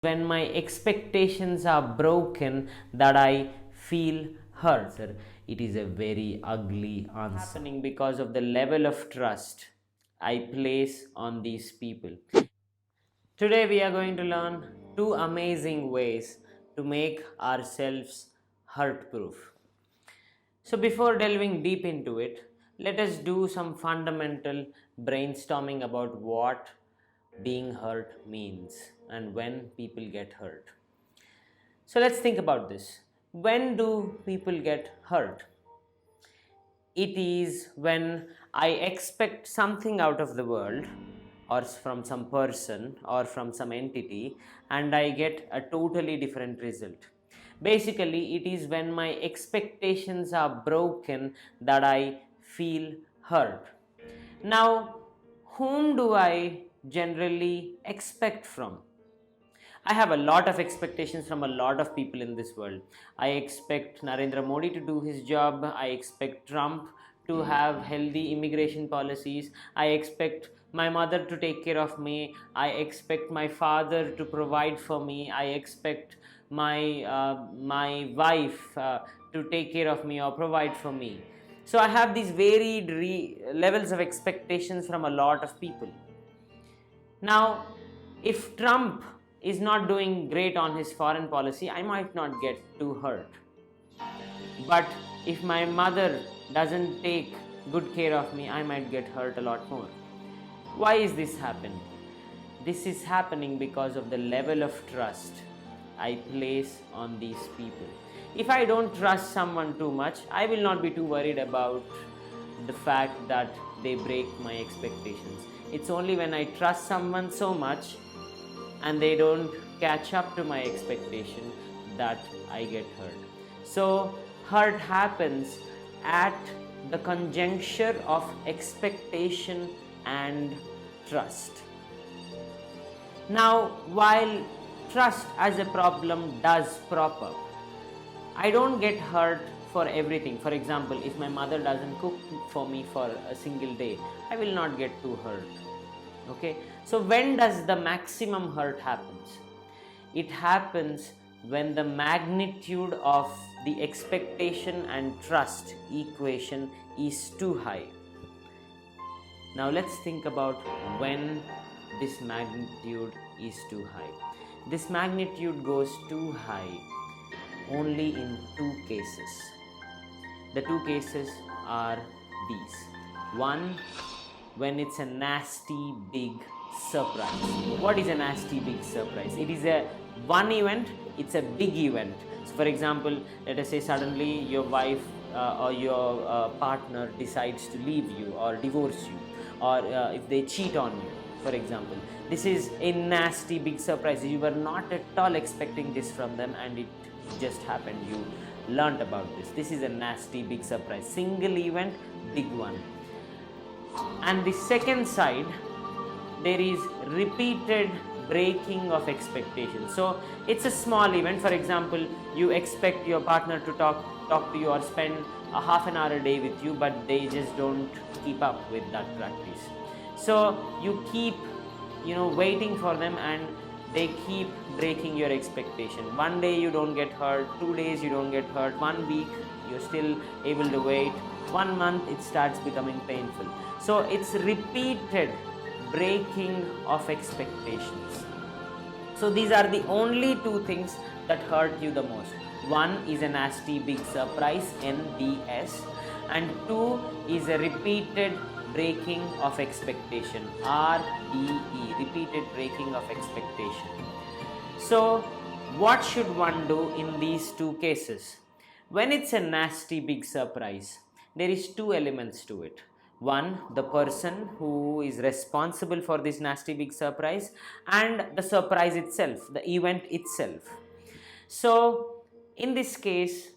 When my expectations are broken that I feel hurt. Sir, it is a very ugly answer. Happening because of the level of trust I place on these people. Today we are going to learn two amazing ways to make ourselves hurt proof. So, before delving deep into it, let us do some fundamental brainstorming about what being hurt means and when people get hurt. So, let's think about this. When do people get hurt? It is when I expect something out of the world or from some person or from some entity and I get a totally different result. Basically, it is when my expectations are broken that I feel hurt. Now, whom do I generally expect from? I have a lot of expectations from a lot of people in this world. I expect Narendra Modi to do his job. I expect Trump to have healthy immigration policies. I expect my mother to take care of me. I expect my father to provide for me. I expect my wife to take care of me or provide for me. So I have these varied levels of expectations from a lot of people. Now, if Trump is not doing great on his foreign policy, I might not get too hurt. But if my mother doesn't take good care of me, I might get hurt a lot more. Why is this happening? This is happening because of the level of trust I place on these people. If I don't trust someone too much, I will not be too worried about the fact that they break my expectations. It's only when I trust someone so much and they don't catch up to my expectation that I get hurt. So, hurt happens at the conjuncture of expectation and trust. Now, while trust as a problem does crop up, I don't get hurt for everything. For example, if my mother doesn't cook for me for a single day, I will not get too hurt. Okay, so when does the maximum hurt happens? It happens when the magnitude of the expectation and trust equation is too high. Now let's think about when this magnitude is too high. This magnitude goes too high only in two cases. The two cases are these. One, when it's a nasty big surprise. What is a nasty big surprise? It is a one event, it's a big event. So for example, let us say suddenly your wife or your partner decides to leave you or divorce you, or if they cheat on you, for example. This is a nasty big surprise. You were not at all expecting this from them and it just happened. You learnt about this. This is a nasty big surprise. Single event, big one. And the second side, there is repeated breaking of expectations. So it's a small event. For example, you expect your partner to talk to you or spend a half an hour a day with you, but they just don't keep up with that practice. So you keep waiting for them and they keep breaking your expectation. One day you don't get hurt, 2 days you don't get hurt, 1 week you're still able to wait, 1 month it starts becoming painful. So it's repeated breaking of expectations. So these are the only two things that hurt you the most. One is a nasty big surprise, NBS, and two is a repeated breaking of expectation, RBE, repeated breaking of expectation. So what should one do in these two cases? When it's a nasty big surprise, there is two elements to it. One, the person who is responsible for this nasty big surprise, and the surprise itself, the event itself. So in this case,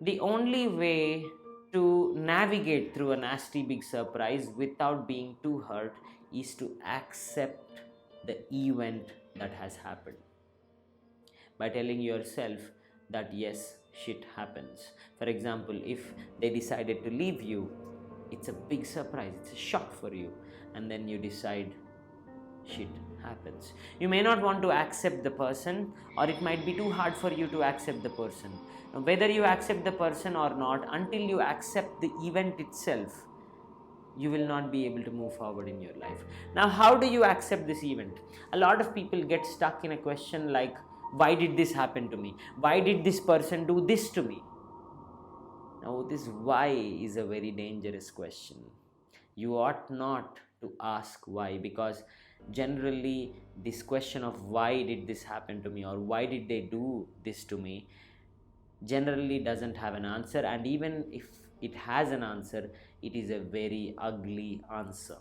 the only way to navigate through a nasty big surprise without being too hurt is to accept the event that has happened by telling yourself that yes, shit happens. For example, if they decided to leave you, it's a big surprise, it's a shock for you, and then you decide shit happens. You may not want to accept the person, or it might be too hard for you to accept the person. Now, whether you accept the person or not, until you accept the event itself, you will not be able to move forward in your life. Now, how do you accept this event? A lot of people get stuck in a question like, why did this happen to me? Why did this person do this to me? Now, this why is a very dangerous question. You ought not to ask why, because generally this question of why did this happen to me or why did they do this to me generally doesn't have an answer, and even if it has an answer, it is a very ugly answer.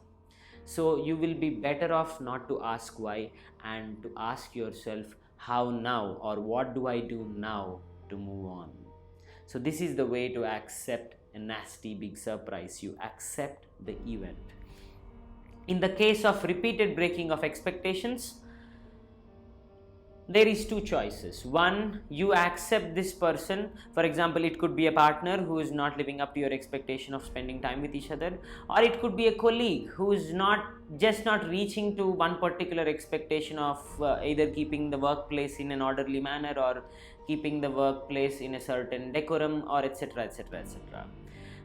So you will be better off not to ask why and to ask yourself how now, or what do I do now to move on. So this is the way to accept a nasty big surprise. You accept the event. In the case of repeated breaking of expectations, there is two choices. One, you accept this person. For example, it could be a partner who is not living up to your expectation of spending time with each other, or it could be a colleague who is not reaching to one particular expectation of either keeping the workplace in an orderly manner or keeping the workplace in a certain decorum, or etc, etc, etc.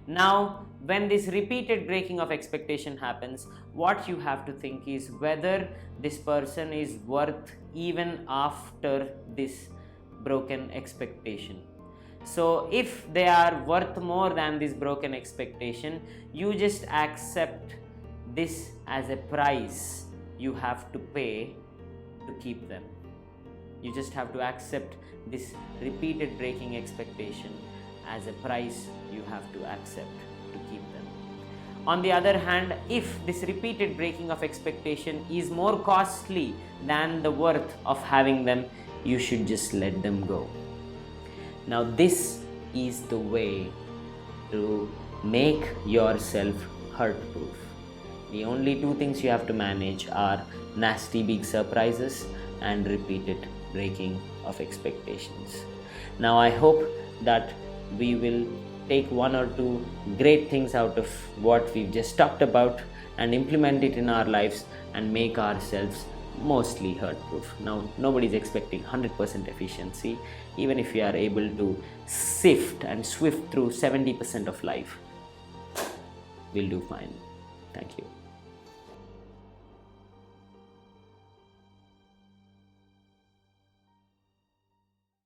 Now, when this repeated breaking of expectation happens, what you have to think is whether this person is worth even after this broken expectation. So if they are worth more than this broken expectation, you just accept this as a price you have to pay to keep them. You just have to accept this repeated breaking expectation as a price you have to accept to keep them. On the other hand, if this repeated breaking of expectation is more costly than the worth of having them, you should just let them go. Now, this is the way to make yourself hurt-proof. The only two things you have to manage are nasty big surprises and repeated breaking of expectations. Now, I hope that we will take one or two great things out of what we've just talked about and implement it in our lives and make ourselves mostly hurt-proof. Now, nobody's expecting 100% efficiency. Even if we are able to sift and swift through 70% of life, we'll do fine. Thank you.